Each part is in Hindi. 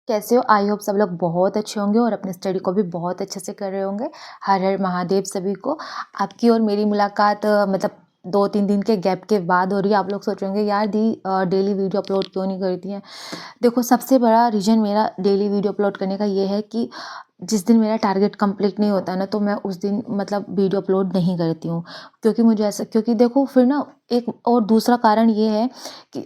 कैसे हो? आई होप सब लोग बहुत अच्छे होंगे और अपनी स्टडी को भी बहुत अच्छे से कर रहे होंगे। हर हर महादेव सभी को। आपकी और मेरी मुलाकात मतलब 2-3 दिन के गैप के बाद हो रही है। आप लोग सोच रहे होंगे यार दी डेली वीडियो अपलोड क्यों नहीं करती हैं? देखो, सबसे बड़ा रीज़न मेरा डेली वीडियो अपलोड करने का ये है कि जिस दिन मेरा टारगेट कंप्लीट नहीं होता ना, तो मैं उस दिन मतलब वीडियो अपलोड नहीं करती हूँ। क्योंकि देखो फिर ना, एक और दूसरा कारण ये है कि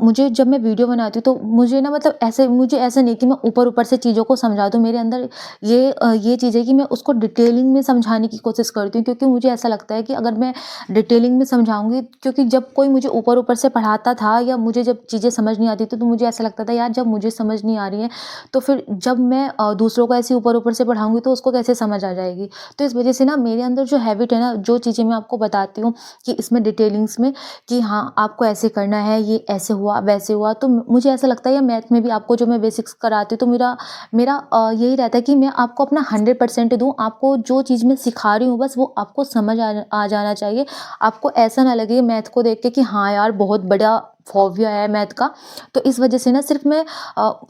मुझे जब मैं वीडियो बनाती हूँ तो मुझे ना मतलब मुझे ऐसा नहीं कि मैं ऊपर-ऊपर से चीज़ों को समझा दूँ। मेरे अंदर ये चीज़ है कि मैं उसको डिटेलिंग में समझाने की कोशिश करती हूँ, क्योंकि मुझे ऐसा लगता है कि अगर मैं डिटेलिंग में समझाऊँगी, क्योंकि जब कोई मुझे ऊपर-ऊपर से पढ़ाता था या मुझे जब चीज़ें समझ नहीं आती थी, तो मुझे ऐसा लगता था यार जब मुझे समझ नहीं आ रही है, तो फिर जब मैं दूसरों को ऐसे ऊपर-ऊपर से पढ़ाऊँगी तो उसको कैसे समझ आ जाएगी। तो इस वज़ह से ना मेरे अंदर जो हैबिट है ना, जो चीज़ें मैं आपको बताती हूँ कि इसमें डिटेलिंग्स में कि हाँ, आपको ऐसे करना है, ये ऐसे हुआ, वैसे हुआ, तो मुझे ऐसा लगता है या मैथ में भी आपको जो मैं बेसिक्स कराती हूँ, तो मेरा मेरा यही रहता है कि मैं आपको अपना 100% दूँ। आपको जो चीज़ मैं सिखा रही हूँ बस वो आपको समझ आ जाना चाहिए। आपको ऐसा ना लगे मैथ को देख के कि हाँ यार, बहुत बड़ा फ़ोबिया है मैथ का। तो इस वज़ह से ना सिर्फ़ मैं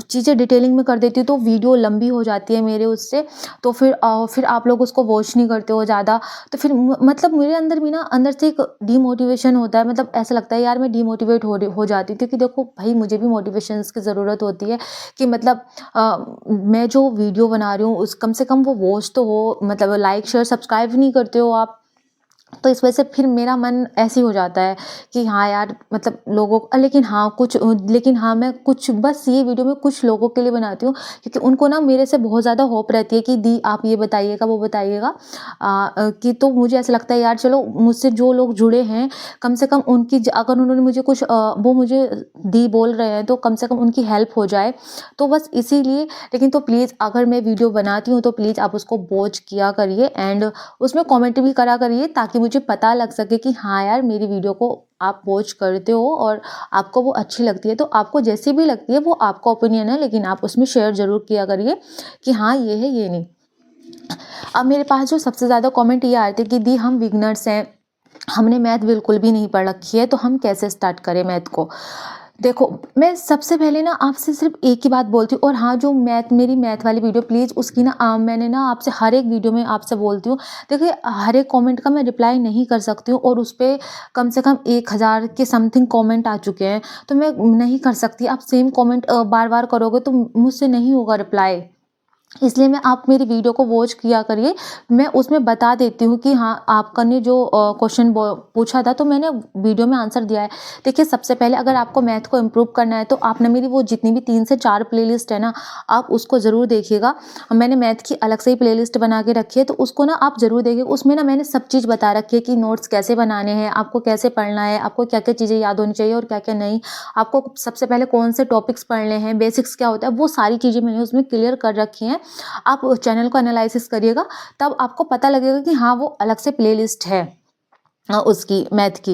चीज़ें डिटेलिंग में कर देती हूँ, तो वीडियो लंबी हो जाती है मेरे उससे। तो फिर आप लोग उसको वॉच नहीं करते हो ज़्यादा। तो फिर मतलब मेरे अंदर भी ना अंदर से एक डीमोटिवेशन होता है। मतलब ऐसा लगता है यार मैं डीमोटिवेट हो जाती हूँ, क्योंकि देखो भाई, मुझे भी मोटिवेशंस की ज़रूरत होती है कि मतलब मैं जो वीडियो बना रही हूँ उस कम से कम वो वॉच तो हो, मतलब लाइक शेयर सब्सक्राइब नहीं करते हो आप। तो इस वजह से फिर मेरा मन ऐसे ही हो जाता है कि हाँ यार, मतलब लेकिन हाँ, मैं कुछ बस ये वीडियो मैं कुछ लोगों के लिए बनाती हूँ, क्योंकि उनको ना मेरे से बहुत ज़्यादा होप रहती है कि दी आप ये बताइएगा, वो बताइएगा। कि तो मुझे ऐसा लगता है यार चलो, मुझसे जो लोग जुड़े हैं, कम से कम अगर उन्होंने मुझे कुछ वो मुझे दी बोल रहे हैं, तो कम से कम उनकी हेल्प हो जाए। तो बस इसीलिए। लेकिन तो प्लीज़, अगर मैं वीडियो बनाती हूँ तो प्लीज़ आप उसको वॉच किया करिए एंड उसमें कमेंट भी करा करिए, ताकि मुझे पता लग सके कि हाँ यार, मेरी वीडियो को आप वॉच करते हो और आपको वो अच्छी लगती है। तो आपको जैसी भी लगती है वो आपका ओपिनियन है, लेकिन आप उसमें शेयर ज़रूर किया करिए कि हाँ, ये है, ये नहीं। अब मेरे पास जो सबसे ज़्यादा कमेंट ये आए थे कि दी हम बिगनर्स हैं, हमने मैथ बिल्कुल भी नहीं पढ़ रखी है, तो हम कैसे स्टार्ट करें मैथ को। देखो, मैं सबसे पहले ना आपसे सिर्फ एक ही बात बोलती हूँ, और हाँ, जो मेरी मैथ वाली वीडियो प्लीज़ उसकी ना मैंने ना आपसे हर एक वीडियो में आपसे बोलती हूँ। देखिए, हर एक कमेंट का मैं रिप्लाई नहीं कर सकती हूँ, और उस पे कम से कम 1000 के समथिंग कमेंट आ चुके हैं, तो मैं नहीं कर सकती। आप सेम कमेंट बार बार करोगे तो मुझसे नहीं होगा रिप्लाई। इसलिए मैं आप मेरी वीडियो को वॉच किया करिए। मैं उसमें बता देती हूँ कि हाँ, आपका ने जो क्वेश्चन पूछा था, तो मैंने वीडियो में आंसर दिया है। देखिए, सबसे पहले अगर आपको मैथ को इम्प्रूव करना है, तो आप ना मेरी वो जितनी भी 3 से 4 प्लेलिस्ट है ना, आप उसको ज़रूर देखिएगा। मैंने मैथ की अलग से ही प्लेलिस्ट बना के रखी है, तो उसको ना आप ज़रूर देखिए। उसमें ना मैंने सब चीज़ बता रखी है कि नोट्स कैसे बनाने हैं, आपको कैसे पढ़ना है, आपको क्या क्या चीज़ें याद होनी चाहिए और क्या क्या नहीं, आपको सबसे पहले कौन से टॉपिक्स पढ़ने हैं, बेसिक्स क्या होता है, वो सारी चीज़ें मैंने उसमें क्लियर कर रखी हैं। आप उस चैनल को एनालिसिस करिएगा, तब आपको पता लगेगा कि हाँ, वो अलग से प्लेलिस्ट है उसकी मैथ की।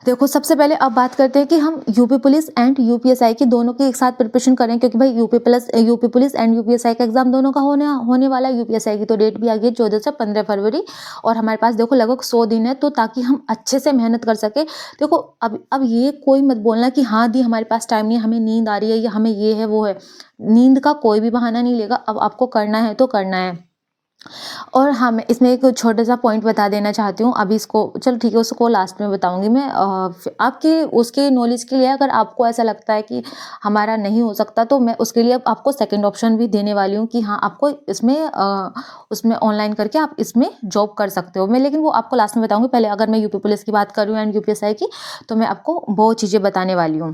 देखो, सबसे पहले अब बात करते हैं कि हम यूपी पुलिस एंड यूपीएसआई की दोनों की एक साथ प्रिपरेशन करें, क्योंकि भाई यूपी पुलिस एंड यूपीएसआई का एग्जाम दोनों का होने वाला है। यूपीएसआई की तो डेट भी आ गई है, 14 से 15 फरवरी, और हमारे पास देखो लगभग 100 दिन है, तो ताकि हम अच्छे से मेहनत कर सके। देखो, अब ये कोई मत बोलना कि हाँ दी, हमारे पास टाइम नहीं है, हमें नींद आ रही है या हमें ये है वो है। नींद का कोई भी बहाना नहीं लेगा। अब आपको करना है तो करना है। और हाँ, मैं इसमें एक छोटा-सा पॉइंट बता देना चाहती हूँ। अभी इसको चलो ठीक है, उसको लास्ट में बताऊँगी मैं। आपके उसके नॉलेज के लिए, अगर आपको ऐसा लगता है कि हमारा नहीं हो सकता, तो मैं उसके लिए अब आपको सेकंड ऑप्शन भी देने वाली हूँ कि हाँ, आपको उसमें ऑनलाइन करके आप इसमें जॉब कर सकते हो। लेकिन वो आपको लास्ट में बताऊँगी। पहले अगर मैं यूपी पुलिस की बात करूँ एंड यूपीएसआई की, तो मैं आपको वो चीज़ें बताने वाली हूँ।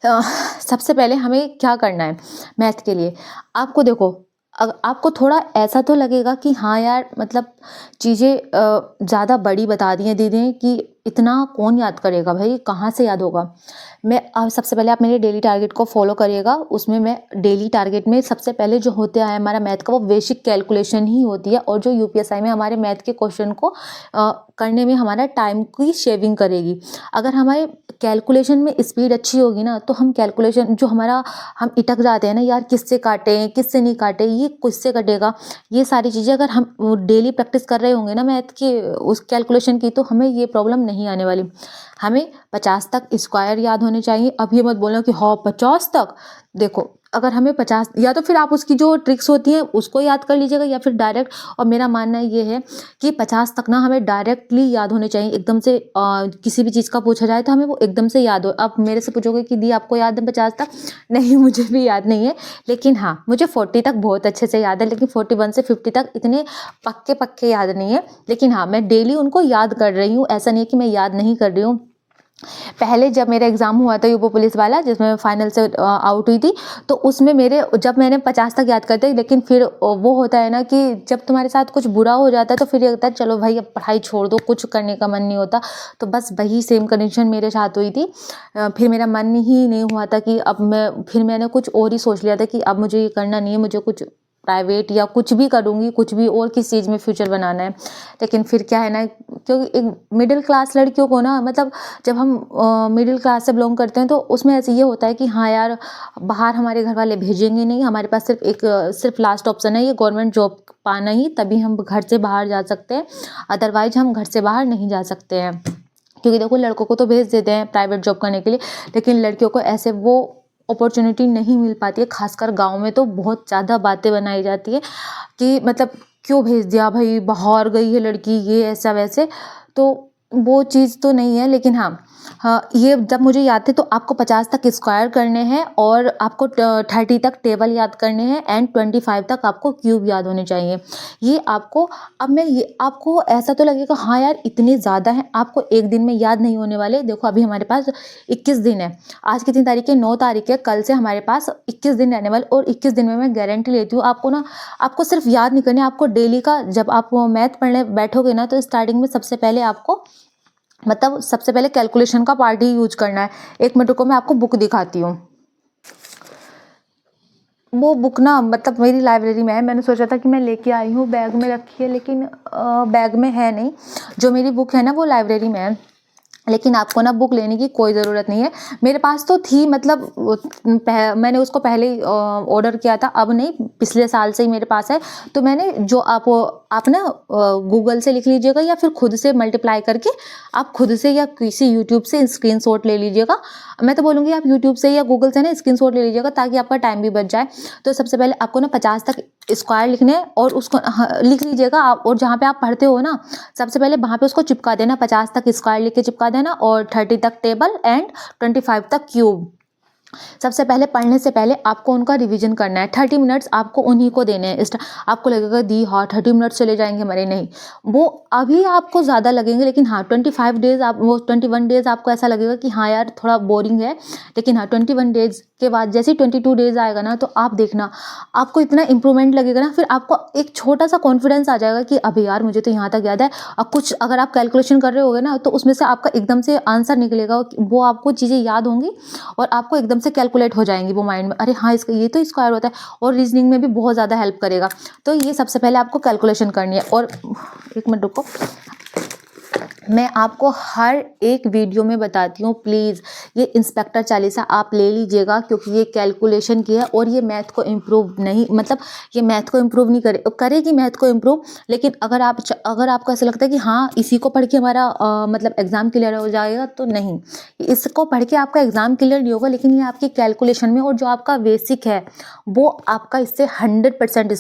अ, सबसे पहले हमें क्या करना है मैथ के लिए। आपको देखो, आपको थोड़ा ऐसा तो लगेगा कि हाँ यार, मतलब चीज़ें ज़्यादा बड़ी बता दी हैं दीदी ने कि इतना कौन याद करेगा भाई, कहाँ से याद होगा। सबसे पहले आप मेरे डेली टारगेट को फॉलो करिएगा। उसमें मैं डेली टारगेट में सबसे पहले जो होता है हमारा मैथ का, वो बेसिक कैलकुलेशन ही होती है, और जो यूपीएसआई में हमारे मैथ के क्वेश्चन को करने में हमारा टाइम की शेविंग करेगी। अगर हमारे कैलकुलेशन में स्पीड अच्छी होगी ना, तो हम कैलकुलेशन जो हमारा, हम इटक जाते हैं ना यार, किससे काटें किससे नहीं काटें, ये किससे कटेगा, ये सारी चीज़ें अगर हम डेली प्रैक्टिस कर रहे होंगे ना मैथ की, उस कैलकुलेशन की, तो हमें ये प्रॉब्लम नहीं आने वाली। हमें 50 तक स्क्वायर याद होने चाहिए। अब ये मत बोलना कि हाँ 50 तक, देखो अगर हमें 50, या तो फिर आप उसकी जो ट्रिक्स होती हैं उसको याद कर लीजिएगा या फिर डायरेक्ट। और मेरा मानना ये है कि 50 तक ना हमें डायरेक्टली याद होने चाहिए, एकदम से किसी भी चीज़ का पूछा जाए तो हमें वो एकदम से याद हो। आप मेरे से पूछोगे कि दी आपको याद है 50 तक, नहीं मुझे भी याद नहीं है, लेकिन हाँ मुझे 40 तक बहुत अच्छे से याद है, लेकिन 41 से 50 तक इतने पक्के पक्के याद नहीं है। लेकिन हाँ मैं डेली उनको याद कर रही हूँ, ऐसा नहीं है कि मैं याद नहीं कर रही हूँ। पहले जब मेरा एग्ज़ाम हुआ था यूपी पुलिस वाला, जिसमें मैं फाइनल से आउट हुई थी, तो उसमें जब मैंने 50 तक याद करते, लेकिन फिर वो होता है ना कि जब तुम्हारे साथ कुछ बुरा हो जाता है तो फिर ये होता है चलो भाई अब पढ़ाई छोड़ दो, कुछ करने का मन नहीं होता। तो बस वही सेम कंडीशन मेरे साथ हुई थी। फिर मेरा मन ही नहीं हुआ था कि फिर मैंने कुछ और ही सोच लिया था कि अब मुझे ये करना नहीं है, मुझे कुछ प्राइवेट या कुछ भी करूँगी, कुछ भी और किस चीज़ में फ्यूचर बनाना है। लेकिन फिर क्या है ना, क्योंकि एक मिडिल क्लास लड़कियों को ना, मतलब जब हम मिडिल क्लास से बिलोंग करते हैं तो उसमें ऐसे ये होता है कि हाँ यार बाहर हमारे घर वाले भेजेंगे नहीं, हमारे पास सिर्फ लास्ट ऑप्शन है ये गवर्नमेंट जॉब पाना ही, तभी हम घर से बाहर जा सकते हैं, अदरवाइज हम घर से बाहर नहीं जा सकते हैं। क्योंकि देखो लड़कों को तो भेज देते हैं प्राइवेट जॉब करने के लिए, लेकिन लड़कियों को ऐसे वो अपॉर्चुनिटी नहीं मिल पाती है। खासकर गांव में तो बहुत ज़्यादा बातें बनाई जाती है कि मतलब क्यों भेज दिया भाई, बाहर गई है लड़की, ये ऐसा वैसे, तो वो चीज़ तो नहीं है। लेकिन हाँ ये जब मुझे याद थे तो आपको 50 तक स्क्वायर करने हैं और आपको 30 तक टेबल याद करने हैं एंड 25 तक आपको क्यूब याद होने चाहिए। ये आपको, अब मैं ये आपको ऐसा तो लगेगा हाँ यार इतने ज़्यादा हैं, आपको एक दिन में याद नहीं होने वाले। देखो अभी हमारे पास 21 दिन है, आज कितनी तारीख है, 9 तारीख है, कल से हमारे पास 21 दिन रहने वाले, और 21 दिन में मैं गारंटी लेती हूँ आपको ना, आपको सिर्फ याद नहीं करनी, आपको डेली का जब आप मैथ पढ़ने बैठोगे ना तो स्टार्टिंग में सबसे पहले आपको सबसे पहले कैलकुलेशन का पार्ट ही यूज करना है। एक मिनट को मैं आपको बुक दिखाती हूँ। वो बुक ना मेरी लाइब्रेरी में है, मैंने सोचा था कि मैं लेके आई हूँ, बैग में रखी है, लेकिन बैग में है नहीं। जो मेरी बुक है ना वो लाइब्रेरी में है, लेकिन आपको ना बुक लेने की कोई ज़रूरत नहीं है। मेरे पास तो थी, मैंने उसको पहले ही ऑर्डर किया था, अब नहीं, पिछले साल से ही मेरे पास है। तो मैंने जो आप ना गूगल से लिख लीजिएगा या फिर खुद से मल्टीप्लाई करके आप खुद से या किसी यूट्यूब से स्क्रीनशॉट ले लीजिएगा। मैं तो बोलूँगी आप यूट्यूब से या गूगल से ना स्क्रीनशॉट ले लीजिएगा ताकि आपका टाइम भी बच जाए। तो सबसे पहले आपको ना 50 तक स्क्वायर लिखने हैं और उसको लिख लीजिएगा आप, और जहाँ पे आप पढ़ते हो ना सबसे पहले वहाँ पे उसको चिपका देना, 50 तक स्क्वायर लिख के चिपका देना और 30 तक टेबल एंड 25 तक क्यूब। सबसे पहले पढ़ने से पहले आपको उनका रिवीजन करना है। 30 मिनट्स आपको उन्हीं को देने हैं। आपको लगेगा दी हाँ 30 मिनट्स चले जाएंगे हमारे, नहीं, वो अभी आपको ज़्यादा लगेंगे, लेकिन हाँ 21 डेज़ आपको ऐसा लगेगा कि हाँ यार थोड़ा बोरिंग है। लेकिन हाँ 21 डेज़ के बाद जैसे ही 22 डेज़ आएगा ना, तो आप देखना आपको इतना इंप्रूवमेंट लगेगा ना, फिर आपको एक छोटा सा कॉन्फिडेंस आ जाएगा कि अभी यार मुझे तो यहाँ तक याद है। अब कुछ अगर आप कैलकुलेशन कर रहे होगे ना तो उसमें से आपका एकदम से आंसर निकलेगा, वो आपको चीज़ें याद होंगी और आपको एकदम से कैलकुलेट हो जाएंगी वो माइंड में, अरे हाँ इसका ये तो स्क्वायर होता है, और रीजनिंग में भी बहुत ज़्यादा हेल्प करेगा। तो ये सबसे पहले आपको कैलकुलेशन करनी है। और एक मिनट रुको, मैं आपको हर एक वीडियो में बताती हूँ, प्लीज़ ये इंस्पेक्टर चालीसा आप ले लीजिएगा, क्योंकि ये कैलकुलेशन की है और ये मैथ को इम्प्रूव नहीं, ये मैथ को इम्प्रूव नहीं करेगी मैथ को इम्प्रूव। लेकिन अगर आपको ऐसा लगता है कि हाँ इसी को पढ़ के हमारा एग्ज़ाम क्लियर हो जाएगा, तो नहीं, इसको पढ़ के आपका एग्ज़ाम क्लियर नहीं होगा, लेकिन ये आपकी कैलकुलेशन में और जो आपका बेसिक है वो आपका इससे 100%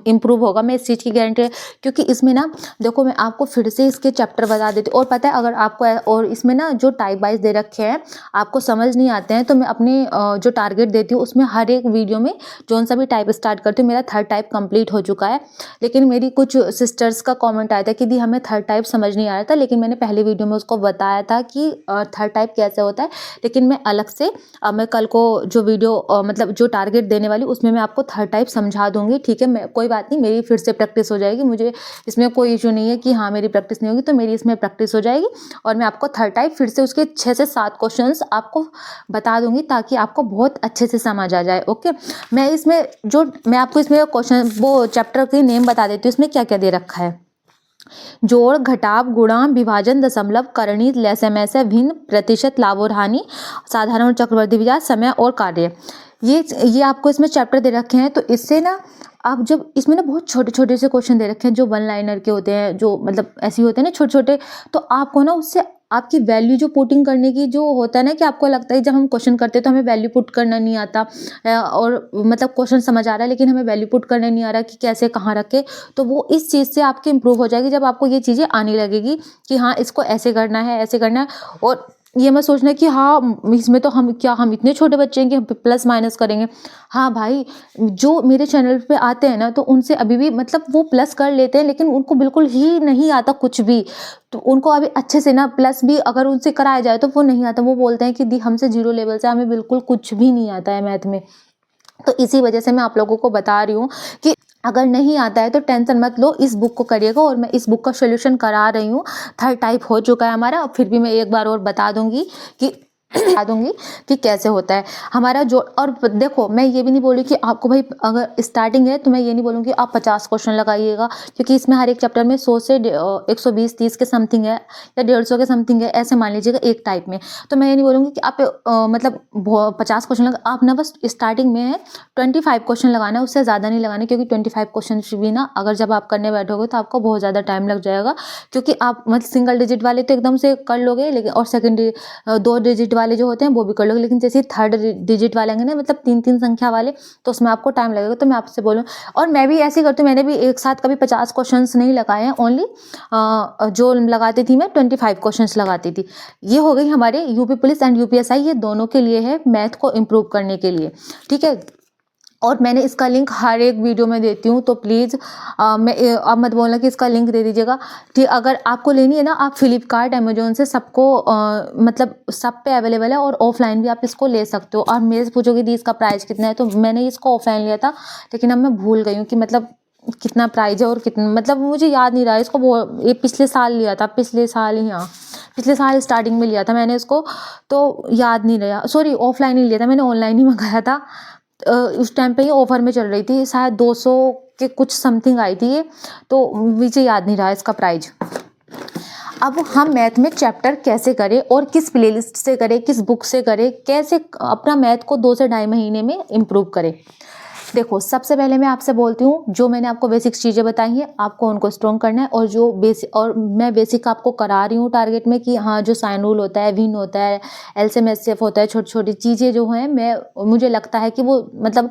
इम्प्रूव होगा। मैं इस चीज़ की गारंटी है, क्योंकि इसमें ना देखो मैं आपको फिर से इसके चैप्टर बता देती हूँ। और पता है अगर आपको, और इसमें ना जो टाइप वाइज दे रखे हैं आपको समझ नहीं आते हैं, तो मैं अपने जो टारगेट देती हूँ उसमें हर एक वीडियो में जौन सा भी टाइप स्टार्ट करती हूँ, मेरा 3rd टाइप कंप्लीट हो चुका है। लेकिन मेरी कुछ सिस्टर्स का कमेंट आया था कि दी हमें 3rd टाइप समझ नहीं आ रहा था, लेकिन मैंने पहले वीडियो में उसको बताया था कि 3rd टाइप कैसे होता है। लेकिन मैं अलग से मैं कल को जो वीडियो जो टारगेट देने वाली उसमें मैं आपको 3rd टाइप समझा दूंगी, ठीक है। मैं कोई बात नहीं, मेरी फिर से प्रैक्टिस हो जाएगी, मुझे इसमें कोई इशू नहीं है कि हाँ मेरी प्रैक्टिस नहीं होगी, तो मेरी इसमें प्रैक्टिस हो जाएगी और मैं आपको 3rd टाइप फिर से उसके 6 से 7 क्वेश्चंस आपको बता दूंगी ताकि आपको बहुत अच्छे से समझ आ जाए। ओके, मैं आपको इसमें क्वेश्चन वो चैप्टर के नेम बता देती हूँ, इसमें क्या क्या दे रखा है। जोड़, घटाव, गुणा, विभाजन, दशमलव, करणी, लसमस्य, भिन्न, प्रतिशत, लाभ और हानि, साधारण और चक्रवर्ती ब्याज, समय और कार्य। ये आपको इसमें चैप्टर दे रखे हैं। तो इससे ना आप जब इसमें ना बहुत छोटे छोटे से क्वेश्चन दे रखे हैं जो 1 लाइनर के होते हैं, जो ऐसे ही होते हैं ना छोटे छोटे, तो आपको ना उससे आपकी वैल्यू जो पुटिंग करने की जो होता है ना, कि आपको लगता है जब हम क्वेश्चन करते हैं तो हमें वैल्यू पुट करना नहीं आता, और मतलब क्वेश्चन समझ आ रहा है लेकिन हमें वैल्यू पुट करना नहीं आ रहा कि कैसे कहाँ रखें, तो वो इस चीज़ से आपकी इम्प्रूव हो जाएगी जब आपको ये चीज़ें आने लगेगी कि हाँ इसको ऐसे करना है, ऐसे करना है। और ये मत सोचना कि हाँ इसमें तो हम इतने छोटे बच्चे हैं कि हम प्लस माइनस करेंगे। हाँ भाई, जो मेरे चैनल पे आते हैं ना, तो उनसे अभी भी मतलब वो प्लस कर लेते हैं, लेकिन उनको बिल्कुल ही नहीं आता कुछ भी। तो उनको अभी अच्छे से ना प्लस भी अगर उनसे कराया जाए तो वो नहीं आता। वो बोलते हैं कि दी हमसे 0 लेवल से, हमें बिल्कुल कुछ भी नहीं आता है मैथ में। तो इसी वजह से मैं आप लोगों को बता रही हूँ कि अगर नहीं आता है तो टेंशन मत लो, इस बुक को करिएगा। और मैं इस बुक का सॉल्यूशन करा रही हूँ, थर्ड टाइप हो चुका है हमारा। फिर भी मैं एक बार और बता दूंगी कि कैसे होता है हमारा जो। और देखो, मैं ये भी नहीं बोली कि आपको भाई अगर स्टार्टिंग है तो मैं ये नहीं बोलूँगी आप 50 क्वेश्चन लगाइएगा, क्योंकि इसमें हर एक चैप्टर में 100 से 120-30 के समथिंग है, या 150 के समथिंग है, ऐसे मान लीजिएगा एक टाइप में। तो मैं ये नहीं बोलूँगी कि आप मतलब 50 क्वेश्चन लगा, आप ना बस स्टार्टिंग में है 25 क्वेश्चन लगाना है, उससे ज़्यादा नहीं लगाना, क्योंकि 25 क्वेश्चन भी ना अगर जब आप करने बैठोगे तो आपको बहुत ज़्यादा टाइम लग जाएगा। क्योंकि आप मतलब सिंगल डिजिट वाले तो एकदम से कर लोगे, लेकिन और सेकंड 2 डिजिट वाले जो होते हैं वो भी कर लोगे, लेकिन जैसे थर्ड डिजिट वाले हैं ना, मतलब 3-3 संख्या वाले, तो उसमें आपको टाइम लगेगा। तो मैं आपसे बोलूँ, और मैं भी ऐसे ही करती हूँ, मैंने भी एक साथ कभी 50 क्वेश्चंस नहीं लगाए हैं, ओनली जो लगाती थी मैं 25 क्वेश्चंस लगाती थी। ये हो गई हमारे यूपी पुलिस एंड यूपीएसआई, ये दोनों के लिए है, मैथ को इम्प्रूव करने के लिए, ठीक है। और मैंने इसका लिंक हर एक वीडियो में देती हूँ, तो प्लीज़ आप मत बोलना कि इसका लिंक दे दीजिएगा, ठीक। अगर आपको लेनी है ना, आप फ्लिपकार्ट, अमेजोन से सबको मतलब सब पे अवेलेबल है, और ऑफलाइन भी आप इसको ले सकते हो। और मेरे से पूछोगे दी इसका प्राइस कितना है, तो मैंने इसको ऑफलाइन लिया था, लेकिन अब मैं भूल गई हूँ कि मतलब कितना प्राइस है, और कितना मतलब मुझे याद नहीं रहा इसको। वो ये पिछले साल लिया था, पिछले साल ही, हाँ पिछले साल स्टार्टिंग में लिया था मैंने इसको, तो याद नहीं रहा। सॉरी, ऑफलाइन ही लिया था मैंने, ऑनलाइन ही मंगाया था। उस टाइम पे ये ऑफर में चल रही थी, शायद 200 के कुछ समथिंग आई थी ये, तो मुझे याद नहीं रहा इसका प्राइस। अब हम मैथ में चैप्टर कैसे करें, और किस प्लेलिस्ट से करें, किस बुक से करें, कैसे अपना मैथ को 2 से ढाई महीने में इम्प्रूव करें। देखो, सबसे पहले मैं आपसे बोलती हूँ, जो मैंने आपको बेसिक चीज़ें बताई हैं आपको उनको स्ट्रॉन्ग करना है। और जो बेसिक, और मैं बेसिक आपको करा रही हूँ टारगेट में, कि हाँ जो साइन रूल होता है, विन होता है, एलसीएम एचसीएफ होता है, छोटी छोटी चीज़ें जो हैं, मुझे लगता है कि वो मतलब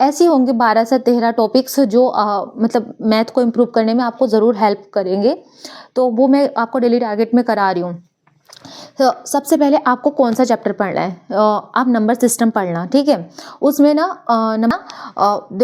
ऐसी होंगे 12 से 13 टॉपिक्स जो मतलब मैथ को इम्प्रूव करने में आपको ज़रूर हेल्प करेंगे। तो वो मैं आपको डेली टारगेट में करा रही हूँ। तो सबसे पहले आपको कौन सा चैप्टर पढ़ना है, आप नंबर सिस्टम पढ़ना, ठीक है। उसमें ना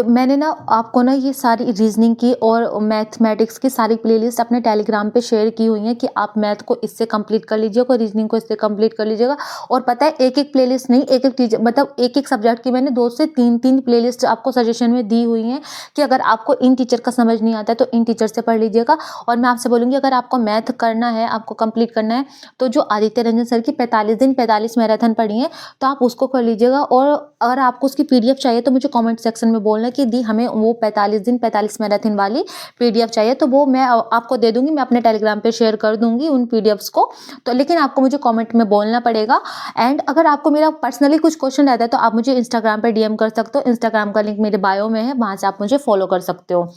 मैंने ना आपको ना ये सारी रीजनिंग की और मैथमेटिक्स की सारी प्लेलिस्ट अपने टेलीग्राम पे शेयर की हुई है, कि आप मैथ को इससे कंप्लीट कर लीजिएगा और रीजनिंग को इससे कंप्लीट कर लीजिएगा। और पता है, एक एक प्लेलिस्ट नहीं, एक एक टीचर मतलब एक एक सब्जेक्ट की मैंने 2 से 3 प्लेलिस्ट आपको सजेशन में दी हुई हैं, कि अगर आपको इन टीचर का समझ नहीं आता है तो इन टीचर से पढ़ लीजिएगा। और मैं आपसे बोलूँगी, अगर आपको मैथ करना है, आपको कंप्लीट करना है, तो जो आदित्य रंजन सर की 45 दिन 45 मैराथन पढ़ी है, तो आप उसको कर लीजिएगा। और अगर आपको उसकी पीडीएफ चाहिए तो मुझे कमेंट सेक्शन में बोलना कि दी हमें वो 45 दिन 45 मैराथन वाली पीडीएफ चाहिए, तो वो मैं आपको दे दूंगी, मैं अपने टेलीग्राम पे शेयर कर दूंगी उन पीडीएफ्स को। तो लेकिन आपको मुझे कमेंट में बोलना पड़ेगा। एंड अगर आपको मेरा पर्सनली कुछ क्वेश्चन रहता है तो आप मुझे इंस्टाग्राम पर डीएम कर सकते हो, इंस्टाग्राम का लिंक मेरे बायो में है, वहां से आप मुझे फॉलो कर सकते हो,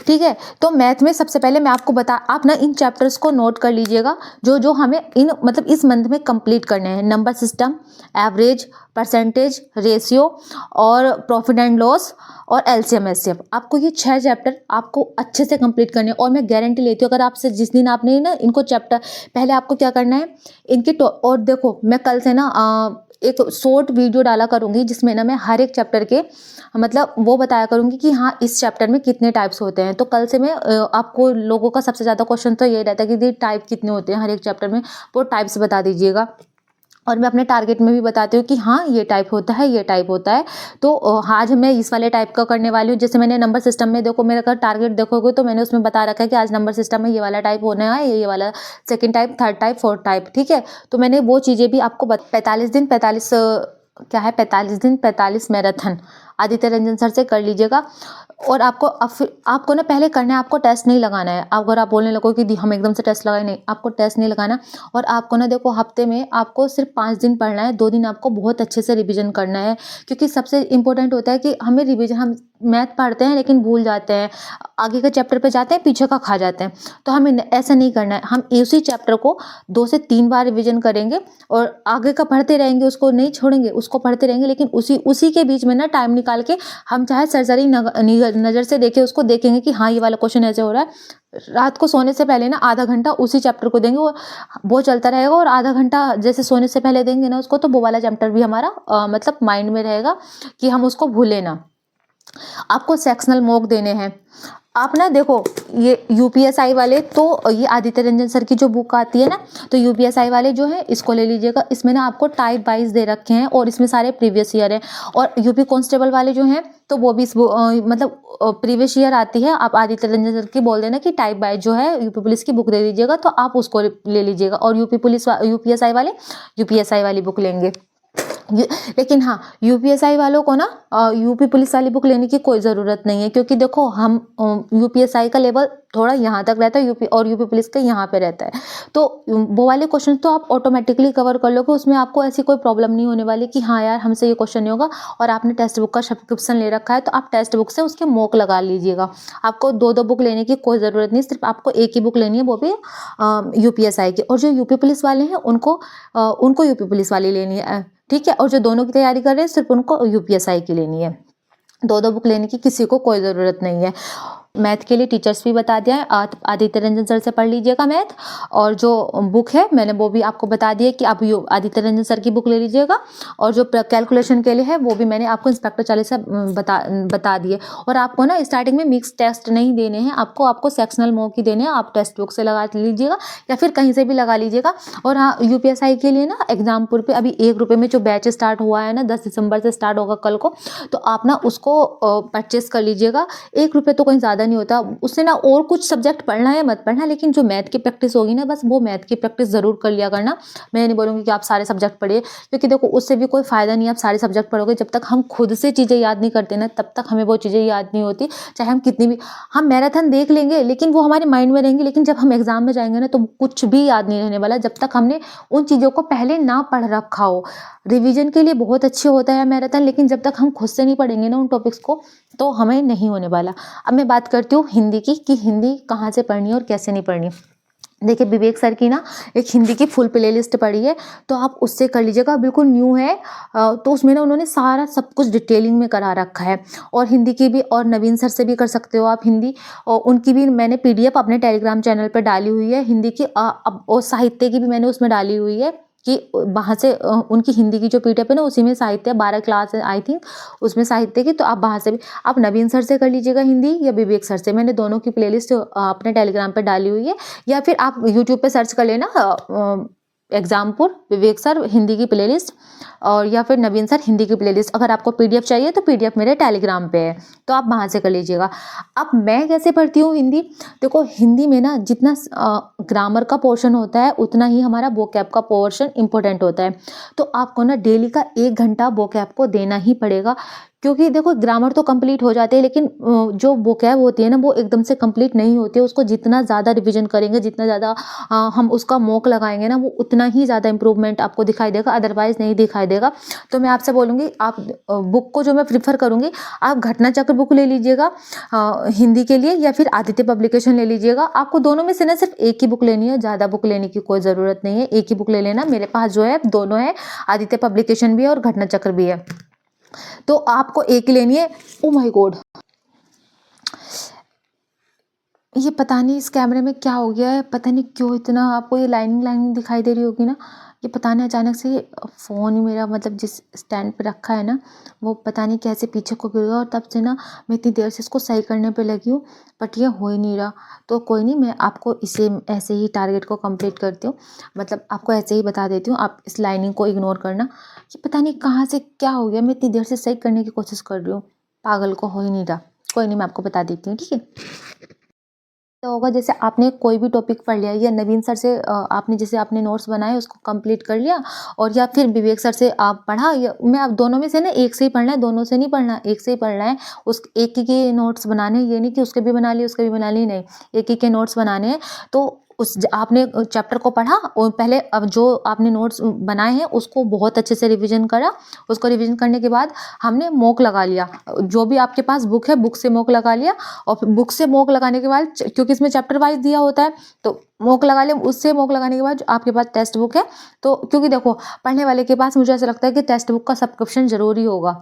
ठीक है। तो मैथ में सबसे पहले मैं आपको आप ना इन चैप्टर्स को नोट कर लीजिएगा, जो जो हमें इन मतलब इस मंथ में कंप्लीट करने हैं। Number system, average, percentage, ratio, और प्रॉफिट एंड लॉस, और एलसीएम एचसीएफ। आपको ये 6 चैप्टर आपको अच्छे से कंप्लीट करने हैं। और मैं गारंटी लेती हूँ, अगर आपसे जिस दिन आपने ना इनको चैप्टर, पहले आपको क्या करना है इनके और देखो, मैं कल से ना एक शॉर्ट वीडियो डाला करूँगी, जिसमें ना मैं हर एक चैप्टर के मतलब वो बताया करूँगी कि हाँ इस चैप्टर में कितने टाइप्स होते हैं। तो कल से मैं आपको लोगों का सबसे ज़्यादा क्वेश्चन तो ये रहता है कि टाइप कितने होते हैं हर एक चैप्टर में, वो टाइप्स बता दीजिएगा। और मैं अपने टारगेट में भी बताती हूँ कि हाँ ये टाइप होता है, ये टाइप होता है। तो आज मैं इस वाले टाइप का करने वाली हूँ। जैसे मैंने नंबर सिस्टम में, देखो मेरा अगर टारगेट देखोगे तो मैंने उसमें बता रखा है कि आज नंबर सिस्टम में ये वाला टाइप होना है, ये वाला second type, third type, fourth type, ठीक है। तो मैंने वो चीज़ें भी आपको 45 दिन 45 क्या है 45 दिन 45 मैराथन आदित्य रंजन सर से कर लीजिएगा। और आपको ना पहले करना है, आपको टेस्ट नहीं लगाना है। अगर आप बोलने लगो कि हम एकदम से टेस्ट लगाए, नहीं, आपको टेस्ट नहीं लगाना। और आपको ना देखो, हफ्ते में आपको सिर्फ 5 दिन पढ़ना है, 2 दिन आपको बहुत अच्छे से रिवीजन करना है, क्योंकि सबसे इंपॉर्टेंट होता है कि हमें रिवीजन, हम मैथ पढ़ते हैं लेकिन भूल जाते हैं, आगे के चैप्टर पे जाते हैं, पीछे का खा जाते हैं। तो हमें ऐसा नहीं करना है, हम उसी चैप्टर को 2 से 3 बार रिवीजन करेंगे और आगे का पढ़ते रहेंगे, उसको नहीं छोड़ेंगे, उसको पढ़ते रहेंगे। लेकिन उसी के बीच में ना टाइम निकाल के हम चाहे सरसरी नज़र से देखें, उसको देखेंगे कि हाँ ये वाला क्वेश्चन ऐसे हो रहा है। रात को सोने से पहले ना आधा घंटा उसी चैप्टर को देंगे, वो चलता रहेगा। और आधा घंटा जैसे सोने से पहले देंगे ना उसको, तो वो वाला चैप्टर भी हमारा मतलब माइंड में रहेगा कि हम उसको भूले ना। आपको सेक्शनल मॉक देने हैं। आप ना देखो, ये यूपीएसआई वाले, तो ये आदित्य रंजन सर की जो बुक आती है ना, तो यूपीएसआई वाले जो है इसको ले लीजिएगा। इसमें ना आपको टाइप वाइज दे रखे हैं और इसमें सारे प्रीवियस ईयर है। और यूपी कांस्टेबल वाले जो हैं, तो वो भी मतलब प्रीवियस ईयर आती है। आप आदित्य रंजन सर की बोल देना कि टाइप वाइज जो है यूपी पुलिस की बुक दे दीजिएगा, तो आप उसको ले लीजिएगा। और यूपीएसआई वाले यूपीएसआई वाली बुक लेंगे। लेकिन हाँ, यूपीएसआई वालों को ना यूपी पुलिस वाली बुक लेने की कोई ज़रूरत नहीं है, क्योंकि देखो हम यूपीएसआई का लेवल थोड़ा यहाँ तक रहता है, यूपी पुलिस का यहाँ पे रहता है। तो वो वाले क्वेश्चन तो आप ऑटोमेटिकली कवर कर लोगे, उसमें आपको ऐसी कोई प्रॉब्लम नहीं होने वाली कि हाँ यार हमसे ये क्वेश्चन नहीं होगा। और आपने टेक्स्ट बुक का सब्सक्रिप्शन ले रखा है, तो आप टेक्स्ट बुक से उसके मॉक लगा लीजिएगा। आपको 2-2 बुक लेने की कोई ज़रूरत नहीं, सिर्फ आपको एक ही बुक लेनी है, वो भी यूपीएसआई की। और जो यूपी पुलिस वाले हैं उनको यूपी पुलिस वाली लेनी है, ठीक है। और जो दोनों की तैयारी कर रहे हैं, सिर्फ उनको यूपीएसआई की लेनी है। 2-2 बुक लेने की किसी को कोई ज़रूरत नहीं है। मैथ के लिए टीचर्स भी बता दिया है, आदित्य रंजन सर से पढ़ लीजिएगा मैथ। और जो बुक है मैंने वो भी आपको बता दिया कि आप आदित्य रंजन सर की बुक ले लीजिएगा। और जो कैलकुलेशन के लिए है वो भी मैंने आपको इंस्पेक्टर 40 से बता दिए। और आपको ना स्टार्टिंग में मिक्स टेस्ट नहीं देने हैं, आपको सेक्शनल मॉक ही देने हैं। आप टेक्स्ट बुक से लगा लीजिएगा या फिर कहीं से भी लगा लीजिएगा। और हाँ, यूपीएसआई के लिए ना एग्जामपुर पे अभी 1 रुपये में जो बैच स्टार्ट हुआ है ना, 10 दिसंबर से स्टार्ट होगा कल को, तो आप ना उसको परचेस कर लीजिएगा। 1 रुपये तो कोई ज़्यादा नहीं होता, उससे ना और कुछ सब्जेक्ट पढ़ना है मत पढ़ना, लेकिन जो मैथ की प्रैक्टिस होगी ना, बस वो मैथ की प्रैक्टिस ज़रूर कर लिया करना। मैं नहीं बोलूँगी कि आप सारे सब्जेक्ट पढ़िए, क्योंकि देखो उससे भी कोई फ़ायदा नहीं है। आप सारे सब्जेक्ट पढ़ोगे, जब तक हम खुद से चीज़ें याद नहीं करते ना, तब तक हमें वो चीज़ें याद नहीं होती। चाहे हम कितनी भी, हम मैराथन देख लेंगे लेकिन वो हमारे माइंड में रहेंगे, लेकिन जब हम एग्जाम में जाएंगे ना, तो कुछ भी याद नहीं रहने वाला, जब तक हमने उन चीज़ों को पहले ना पढ़ रखा हो। रिवीजन के लिए बहुत अच्छे होता है मैराथन, लेकिन जब तक हम खुद से नहीं पढ़ेंगे ना उन टॉपिक्स को, तो हमें नहीं होने वाला। अब मैं बात करती हूँ हिंदी की, कि हिंदी कहाँ से पढ़नी है और कैसे नहीं पढ़नी। देखिए, विवेक सर की ना एक हिंदी की फुल प्लेलिस्ट पड़ी है, तो आप उससे कर लीजिएगा, बिल्कुल न्यू है। तो उसमें ना उन्होंने सारा सब कुछ डिटेलिंग में करा रखा है। और हिंदी की भी, और नवीन सर से भी कर सकते हो आप हिंदी, और उनकी भी मैंने पीडीएफ अपने टेलीग्राम चैनल पर डाली हुई है हिंदी की। और साहित्य की भी मैंने उसमें डाली हुई है, कि वहाँ से उनकी हिंदी की जो पीडीएफ है ना, उसी में साहित्य 12 क्लास है आई थिंक, उसमें साहित्य की, तो आप वहाँ से भी, आप नवीन सर से कर लीजिएगा हिंदी या विवेक सर से। मैंने दोनों की प्लेलिस्ट अपने टेलीग्राम पे डाली हुई है, या फिर आप यूट्यूब पे सर्च कर लेना एग्जामपुर विवेक सर हिंदी की प्लेलिस्ट, और या फिर नवीन सर हिंदी की प्लेलिस्ट। अगर आपको पीडीएफ चाहिए तो पीडीएफ मेरे टेलीग्राम पे है, तो आप वहाँ से कर लीजिएगा। अब मैं कैसे पढ़ती हूँ हिंदी, देखो हिंदी में ना जितना ग्रामर का पोर्शन होता है, उतना ही हमारा वोकैब का पोर्शन इंपॉर्टेंट होता है। तो आपको ना डेली का 1 घंटा वोकैब को देना ही पड़ेगा, क्योंकि देखो ग्रामर तो कंप्लीट हो जाते हैं, लेकिन जो वोकैब होती है ना, वो एकदम से कंप्लीट नहीं होती है। उसको जितना ज़्यादा रिवीजन करेंगे, जितना ज़्यादा हम उसका मॉक लगाएंगे ना, वो उतना ही ज़्यादा इंप्रूवमेंट आपको दिखाई देगा, अदरवाइज नहीं दिखाई देगा। तो मैं आपसे बोलूँगी, आप बुक को जो मैं प्रीफर करूँगी, आप घटना चक्र बुक ले लीजिएगा हिंदी के लिए, या फिर आदित्य पब्लिकेशन ले लीजिएगा। आपको दोनों में से ना सिर्फ एक ही बुक लेनी है, ज़्यादा बुक लेने की कोई ज़रूरत नहीं है, एक ही बुक ले लेना। मेरे पास जो है दोनों है, आदित्य पब्लिकेशन भी है और घटना चक्र भी है, तो आपको एक ही लेनी है। ओ माय गॉड, ये पता नहीं इस कैमरे में क्या हो गया है, पता नहीं क्यों इतना आपको ये लाइनिंग लाइनिंग दिखाई दे रही होगी ना। ये पता नहीं अचानक से ये फ़ोन ही मेरा, मतलब जिस स्टैंड पे रखा है ना, वो पता नहीं कैसे पीछे को गिर गया, और तब से ना मैं इतनी देर से इसको सही करने पे लगी हूँ, बट ये हो ही नहीं रहा। तो कोई नहीं, मैं आपको इसे ऐसे ही टारगेट को कंप्लीट करती हूँ, मतलब आपको ऐसे ही बता देती हूँ, आप इस लाइनिंग को इग्नोर करना। ये पता नहीं कहाँ से क्या हो गया, मैं इतनी देर से सही करने की कोशिश कर रही हूँ, पागल को हो ही नहीं रहा। कोई नहीं, मैं आपको बता देती हूँ, ठीक है। तो होगा जैसे आपने कोई भी टॉपिक पढ़ लिया या नवीन सर से आपने जैसे आपने नोट्स बनाए उसको कंप्लीट कर लिया, और या फिर विवेक सर से आप पढ़ा, या मैं आप दोनों में से ना एक से ही पढ़ना है, दोनों से नहीं पढ़ना, एक से ही पढ़ना है। उस एक ही के नोट्स बनाने हैं, ये नहीं कि उसके भी बना लिए उसके भी बना लिए, नहीं, एक ही के नोट्स बनाने हैं। तो आपने चैप्टर को पढ़ा और पहले अब जो आपने नोट्स बनाए हैं उसको बहुत अच्छे से रिवीजन करा। उसको रिवीजन करने के बाद हमने मॉक लगा लिया, जो भी आपके पास बुक है बुक से मॉक लगा लिया। और फिर बुक से मॉक लगाने के बाद, क्योंकि इसमें चैप्टर वाइज दिया होता है, तो मॉक लगा लिया। उससे मॉक लगाने के बाद जो आपके पास टेक्स्ट बुक है, तो क्योंकि देखो पढ़ने वाले के पास मुझे ऐसा लगता है कि टेक्स्ट बुक का सब्सक्रिप्शन जरूरी होगा।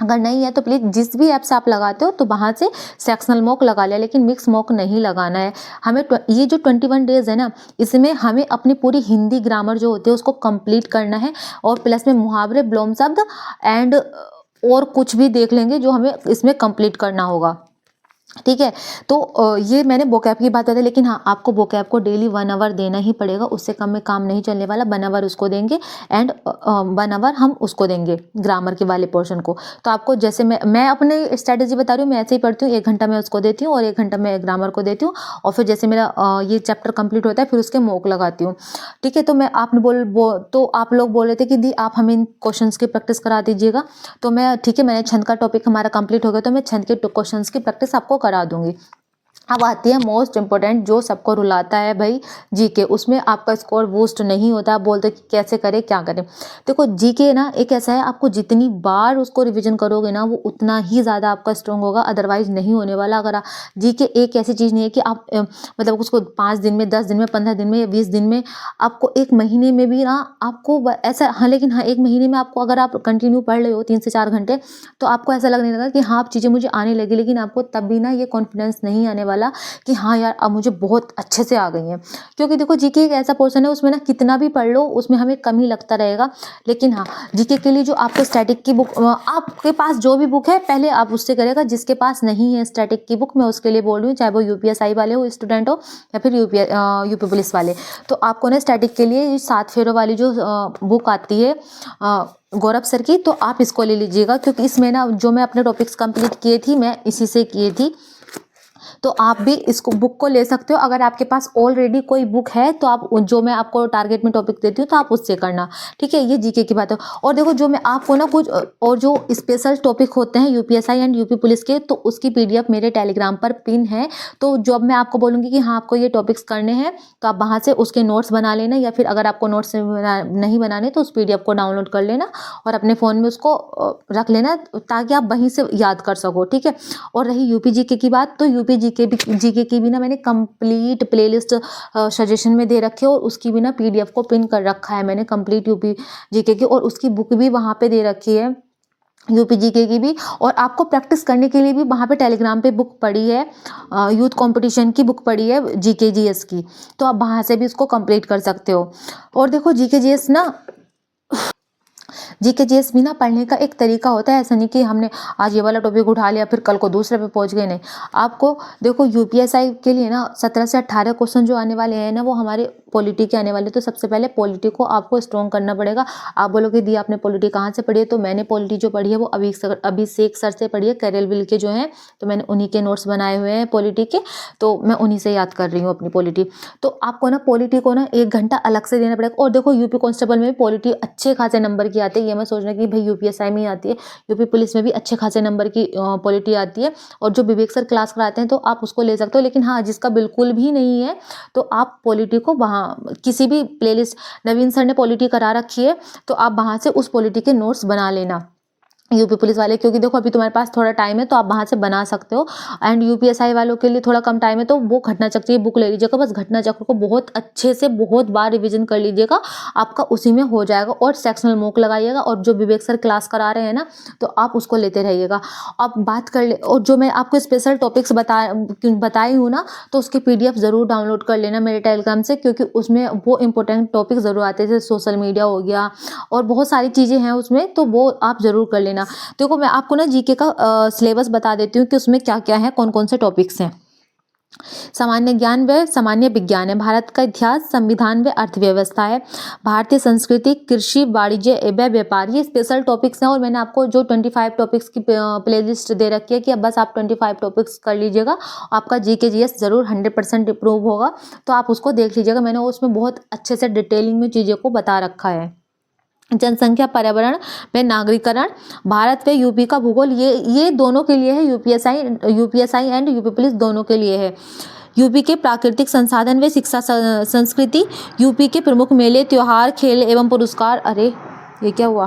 अगर नहीं है तो प्लीज़ जिस भी ऐप से आप लगाते हो तो वहाँ से सेक्शनल मॉक लगा लिया, लेकिन मिक्स मॉक नहीं लगाना है हमें। ये जो 21 डेज है ना, इसमें हमें अपनी पूरी हिंदी ग्रामर जो होती है उसको कंप्लीट करना है, और प्लस में मुहावरे, ब्लोम शब्द एंड और कुछ भी देख लेंगे जो हमें इसमें कंप्लीट करना होगा, ठीक है। तो ये मैंने वोकैब की बात बताई, लेकिन हाँ आपको वोकैब को डेली 1 आवर देना ही पड़ेगा, उससे कम में काम नहीं चलने वाला। 1 आवर उसको देंगे एंड 1 आवर हम उसको देंगे ग्रामर के वाले पोर्शन को। तो आपको जैसे मैं अपनी स्ट्रैटेजी बता रही हूँ, मैं ऐसे ही पढ़ती हूँ, 1 घंटा मैं उसको देती हूँ और 1 घंटा मैं ग्रामर को देती हूँ, और फिर जैसे मेरा ये चैप्टर कंप्लीट होता है फिर उसके मॉक लगाती हूँ, ठीक है। तो मैं आपने तो आप लोग बोल रहे थे कि दी आप हमें इन क्वेश्चंस की प्रैक्टिस करा दीजिएगा, तो मैं ठीक है, मैंने छंद का टॉपिक हमारा कंप्लीट हो गया, तो मैं छंद के क्वेश्चंस की प्रैक्टिस आपको करा दूंगी। अब आती है मोस्ट इंपॉर्टेंट, जो सबको रुलाता है भाई, जीके। उसमें आपका स्कोर बूस्ट नहीं होता, आप बोलते कि कैसे करें क्या करें। देखो जीके ना एक ऐसा है, आपको जितनी बार उसको रिवीजन करोगे ना वो उतना ही ज़्यादा आपका स्ट्रॉन्ग होगा, अदरवाइज नहीं होने वाला। अगर जीके एक ऐसी चीज़ नहीं है कि आप मतलब उसको 5 दिन में, 10 दिन में, 15 दिन में या 20 दिन में, आपको 1 महीने में भी ना आपको ऐसा, हाँ लेकिन हाँ 1 महीने में आपको अगर आप कंटिन्यू पढ़ रहे हो 3 से 4 घंटे, तो आपको ऐसा लगने लगा कि हाँ अब चीज़ें मुझे आने लगी, लेकिन आपको तब भी ना ये कॉन्फिडेंस नहीं आने वाला कि हाँ यार अब मुझे बहुत अच्छे से आ गई हैं। क्योंकि देखो जीके एक ऐसा पोर्शन है, उसमें ना कितना भी पढ़ लो उसमें हमें कम ही लगता रहेगा। लेकिन हाँ जीके के लिए जो आपको स्टैटिक की बुक, आपके पास जो भी बुक है पहले आप उससे करेगा। जिसके पास नहीं है स्टैटिक की बुक, मैं उसके लिए बोल रही हूँ, चाहे वो यूपीएसआई वाले हो स्टूडेंट हो या फिर यूपी पुलिस वाले, तो आपको ना स्टैटिक के लिए 7 फेरों वाली जो बुक आती है गौरव सर की, तो आप इसको ले लीजिएगा। क्योंकि इसमें ना जो मैं अपने टॉपिक्स कंप्लीट किए थी मैं इसी से किए थी, तो आप भी इसको बुक को ले सकते हो। अगर आपके पास ऑलरेडी कोई बुक है तो आप जो मैं आपको टारगेट में टॉपिक देती हूँ तो आप उससे करना, ठीक है। ये जीके की बात है। और देखो जो मैं आपको ना कुछ और जो स्पेशल टॉपिक होते हैं यूपीएसआई एंड यूपी पुलिस के, तो उसकी पीडीएफ मेरे टेलीग्राम पर पिन है। तो जब मैं आपको बोलूँगी कि हाँ आपको ये टॉपिक्स करने हैं, तो आप वहाँ से उसके नोट्स बना लेना, या फिर अगर आपको नोट्स नहीं बनाने तो उस पीडीएफ को डाउनलोड कर लेना और अपने फ़ोन में उसको रख लेना, ताकि आप वहीं से याद कर सको, ठीक है। और रही यूपी जीके की बात, तो यूपी जीके की भी ना मैंने कंप्लीट प्लेलिस्ट सजेशन में दे रखी है, और उसकी भी ना पीडीएफ को पिन कर रखा है मैंने कंप्लीट यूपी जीके की, और उसकी बुक भी वहाँ पे दे रखी है यूपी जीके की भी। और आपको प्रैक्टिस करने के लिए भी वहाँ पे टेलीग्राम पे बुक पड़ी है, यूथ कंपटीशन की बुक पड़ी है जीके जीएस की, तो आप वहाँ से भी उसको कंप्लीट कर सकते हो। और देखो जीके जीएस ना, जीके जीएस भी ना पढ़ने का एक तरीका होता है। ऐसा नहीं कि हमने आज ये वाला टॉपिक उठा लिया फिर कल को दूसरे पे पहुंच गए, नहीं। आपको देखो यूपीएसआई के लिए ना 17 से 18 क्वेश्चन जो आने वाले हैं ना वो हमारे पॉलिटी के आने वाले। तो सबसे पहले पॉलिटी को आपको स्ट्रॉन्ग करना पड़ेगा। आप बोलोगे दी आपने पॉलिटी कहाँ से पढ़ी है, तो मैंने पॉलिटी जो पढ़ी है वो अभिषेक सर से पढ़ी है, कैरलविल के जो हैं, तो मैंने उन्हीं के नोट्स बनाए हुए हैं पॉलिटी के, तो मैं उन्हीं से याद कर रही हूँ अपनी पॉलिटी। तो आपको ना पॉलिटी को ना 1 घंटा अलग से देना पड़ेगा। और देखो यूपी कांस्टेबल में भी पॉलिटी अच्छे खासे नंबर की आती है, ये मैं सोच रहा कि भाई यूपीएसआई में ही आती है, यूपी पुलिस में भी अच्छे खासे नंबर की पॉलिटी आती है। और जो विवेक सर क्लास कराते हैं तो आप उसको ले सकते हो। लेकिन हाँ जिसका बिल्कुल भी नहीं है तो आप पॉलिटी को वहाँ किसी भी प्लेलिस्ट, नवीन सर ने पॉलिटी करा रखी है तो आप वहाँ से उस पॉलिटी के नोट्स बना लेना यूपी पुलिस वाले। क्योंकि देखो अभी तुम्हारे पास थोड़ा टाइम है तो आप वहाँ से बना सकते हो। एंड यूपीएसआई वालों के लिए थोड़ा कम टाइम है तो वो घटना चक्र की बुक ले लीजिएगा। बस घटना चक्र को बहुत अच्छे से बहुत बार रिवीजन कर लीजिएगा, आपका उसी में हो जाएगा। और सेक्शनल मॉक लगाइएगा, और जो विवेक सर क्लास करा रहे हैं ना तो आप उसको लेते रहिएगा। आप बात कर ले, और जो मैं आपको स्पेशल टॉपिक्स बताई हूँ ना तो उसकी पीडीएफ ज़रूर डाउनलोड कर लेना मेरे टेलीग्राम से, क्योंकि उसमें वो इंपॉर्टेंट टॉपिक ज़रूर आते हैं, जैसे सोशल मीडिया हो गया और बहुत सारी चीज़ें हैं उसमें, तो वो आप ज़रूर कर लेना। देखो मैं आपको ना जीके का सिलेबस बता देती हूँ कि उसमें क्या क्या है, कौन कौन से टॉपिक्स हैं। सामान्य ज्ञान व सामान्य विज्ञान है। भारत का इतिहास, संविधान व अर्थव्यवस्था है। भारतीय संस्कृति, कृषि, वाणिज्य व व्यापार, ये स्पेशल टॉपिक्स हैं। और मैंने आपको जो 25 टॉपिक्स की प्लेलिस्ट दे रखी है कि अब बस आप 25 टॉपिक्स कर लीजिएगा, आपका जीके जीएस जरूर 100% इंप्रूव होगा। तो आप उसको देख लीजिएगा, मैंने उसमें बहुत अच्छे से डिटेलिंग में चीज़ों को बता रखा है। जनसंख्या, पर्यावरण व नागरिकरण, भारत व यूपी का भूगोल, ये दोनों के लिए है। यूपीएसआई एंड यूपी पुलिस दोनों के लिए है। यूपी के प्राकृतिक संसाधन व शिक्षा संस्कृति, यूपी के प्रमुख मेले, त्योहार, खेल एवं पुरस्कार, अरे ये क्या हुआ,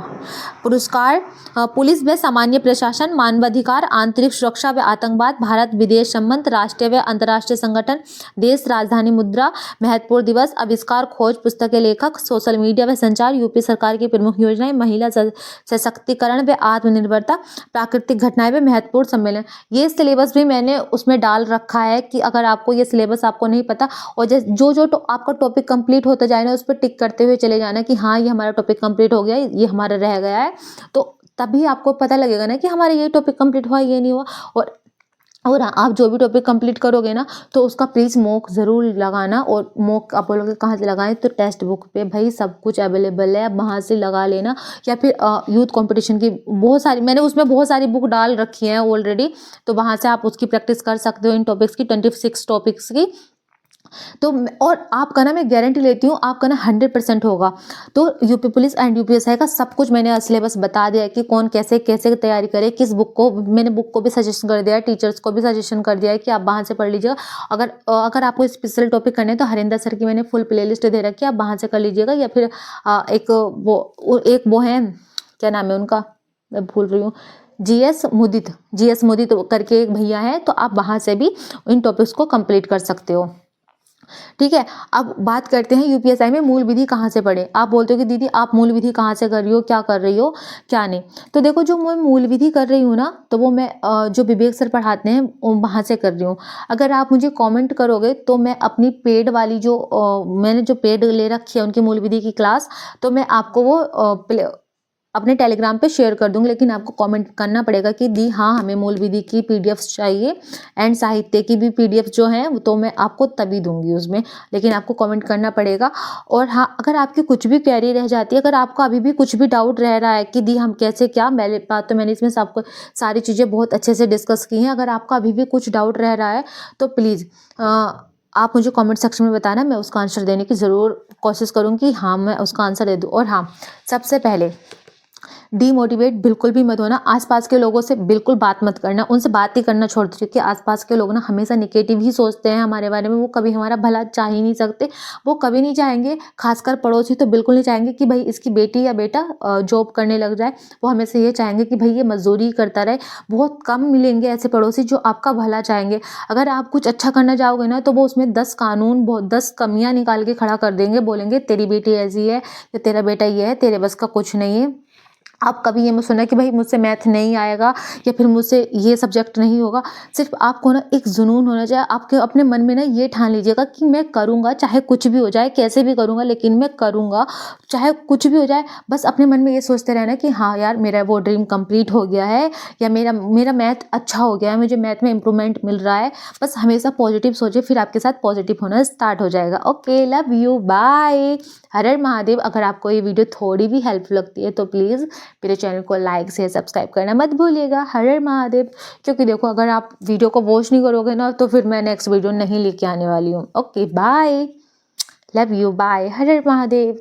पुरस्कार, पुलिस व सामान्य प्रशासन, मानवाधिकार, आंतरिक सुरक्षा व आतंकवाद, भारत विदेश संबंध, राष्ट्रीय व अंतर्राष्ट्रीय संगठन, देश, राजधानी, मुद्रा, महत्वपूर्ण दिवस, आविष्कार, खोज, पुस्तक के लेखक, सोशल मीडिया व संचार, यूपी सरकार की प्रमुख योजनाएं, महिला सशक्तिकरण व आत्मनिर्भरता, प्राकृतिक घटनाएं व महत्वपूर्ण सम्मेलन। ये सिलेबस भी मैंने उसमें डाल रखा है कि अगर आपको ये सिलेबस आपको नहीं पता, और जो आपका टॉपिक कंप्लीट होता जाए ना, उस पर टिक करते हुए चले जाना कि हाँ ये हमारा टॉपिक कंप्लीट हो गया, ये हमारा रह गया है, तो तभी आपको पता लगेगा ना कि हमारा ये टॉपिक कंप्लीट हुआ, ये नहीं हुआ। और आप जो भी टॉपिक कंप्लीट करोगे ना, तो उसका प्लीज़ मॉक ज़रूर लगाना। और मॉक आप बोलोगे कहाँ से लगाएं, तो टेक्स्ट बुक पे भाई सब कुछ अवेलेबल है, वहाँ से लगा लेना। या फिर यूथ कंपटीशन की बहुत सारी, मैंने उसमें बहुत सारी बुक डाल रखी हैं ऑलरेडी, तो वहाँ से आप उसकी प्रैक्टिस कर सकते हो इन टॉपिक्स की, 26 टॉपिक्स की। तो और आपका ना, मैं गारंटी लेती हूँ आपका ना 100% होगा। तो यूपी पुलिस एंड यूपीएसआई का सब कुछ मैंने सिलेबस बता दिया है कि कौन कैसे कैसे तैयारी करे, किस बुक को, मैंने बुक को भी सजेशन कर दिया है, टीचर्स को भी सजेशन कर दिया है कि आप वहाँ से पढ़ लीजिएगा। अगर आपको स्पेशल टॉपिक करने हैं तो हरिंदर सर की मैंने फुल प्ले लिस्ट दे रखी है, आप वहाँ से कर लीजिएगा। या फिर एक वो है, क्या नाम है उनका, मैं भूल रही हूँ, जीएस मुदित करके एक भैया है, तो आप वहाँ से भी इन टॉपिक्स को कंप्लीट कर सकते हो। ठीक है, अब बात करते हैं यूपीएसआई में मूल विधि कहाँ से पढ़े। आप बोलते हो कि दीदी आप मूल विधि कहाँ से कर रही हो, क्या कर रही हो, क्या नहीं। तो देखो, जो मैं मूल विधि कर रही हूँ ना, तो वो मैं जो विवेक सर पढ़ाते हैं वहाँ से कर रही हूँ। अगर आप मुझे कमेंट करोगे तो मैं अपनी पेड वाली मैंने जो पेड ले रखी है उनकी मूल विधि की क्लास, तो मैं आपको वो अपने टेलीग्राम पे शेयर कर दूंगी। लेकिन आपको कमेंट करना पड़ेगा कि दी हाँ हमें मूल विधि की पीडीएफ्स चाहिए, एंड साहित्य की भी पीडीएफ जो है वो तो मैं आपको तभी दूंगी उसमें, लेकिन आपको कमेंट करना पड़ेगा। और हाँ, अगर आपकी कुछ भी क्वेरी रह जाती है, अगर आपका अभी भी कुछ भी डाउट रह रहा है कि दी हम कैसे क्या, मैंने इसमें सबको सारी चीज़ें बहुत अच्छे से डिस्कस की हैं। अगर आपका अभी भी कुछ डाउट रह रहा है तो प्लीज़ आप मुझे कमेंट सेक्शन में बताना, मैं उसका आंसर देने की ज़रूर कोशिश करूँगी। हाँ, मैं उसका आंसर दे दूँ। और हाँ, सबसे पहले डीमोटिवेट बिल्कुल भी मत होना। आसपास के लोगों से बिल्कुल बात मत करना, उनसे बात ही करना छोड़ दो, क्योंकि आसपास के लोग ना हमेशा नेगेटिव ही सोचते हैं हमारे बारे में। वो कभी हमारा भला चाह ही नहीं सकते, वो कभी नहीं चाहेंगे, खासकर पड़ोसी तो बिल्कुल नहीं चाहेंगे कि भाई इसकी बेटी या बेटा जॉब करने लग जाए। वो हमेशा ये चाहेंगे कि भाई ये मजदूरी करता रहे। बहुत कम मिलेंगे ऐसे पड़ोसी जो आपका भला चाहेंगे। अगर आप कुछ अच्छा करना चाहोगे ना, तो वो उसमें 10 कानून, 10 कमियाँ निकाल के खड़ा कर देंगे, बोलेंगे तेरी बेटी ऐसी है या तेरा बेटा ये है, तेरे बस का कुछ नहीं है। आप कभी ये मत सुनना कि भाई मुझसे मैथ नहीं आएगा या फिर मुझसे ये सब्जेक्ट नहीं होगा। सिर्फ आपको ना एक जुनून होना चाहिए, आपके अपने मन में ना ये ठान लीजिएगा कि मैं करूँगा, चाहे कुछ भी हो जाए, कैसे भी करूँगा, लेकिन मैं करूँगा, चाहे कुछ भी हो जाए। बस अपने मन में ये सोचते रहना कि हाँ यार मेरा वो ड्रीम कंप्लीट हो गया है, या मेरा मैथ अच्छा हो गया है, मुझे मैथ में इंप्रूवमेंट मिल रहा है। बस हमेशा पॉजिटिव सोचिए, फिर आपके साथ पॉजिटिव होना स्टार्ट हो जाएगा। Okay, love you, bye, Har Har Mahadev. अगर आपको ये वीडियो थोड़ी भी हेल्पफुल लगती है तो प्लीज़ मेरे चैनल को लाइक शेयर सब्सक्राइब करना मत भूलिएगा। हर हर महादेव। क्योंकि देखो, अगर आप वीडियो को वॉच नहीं करोगे ना, तो फिर मैं नेक्स्ट वीडियो नहीं लेके आने वाली हूँ। Okay, bye, love you, bye, Har Har Mahadev.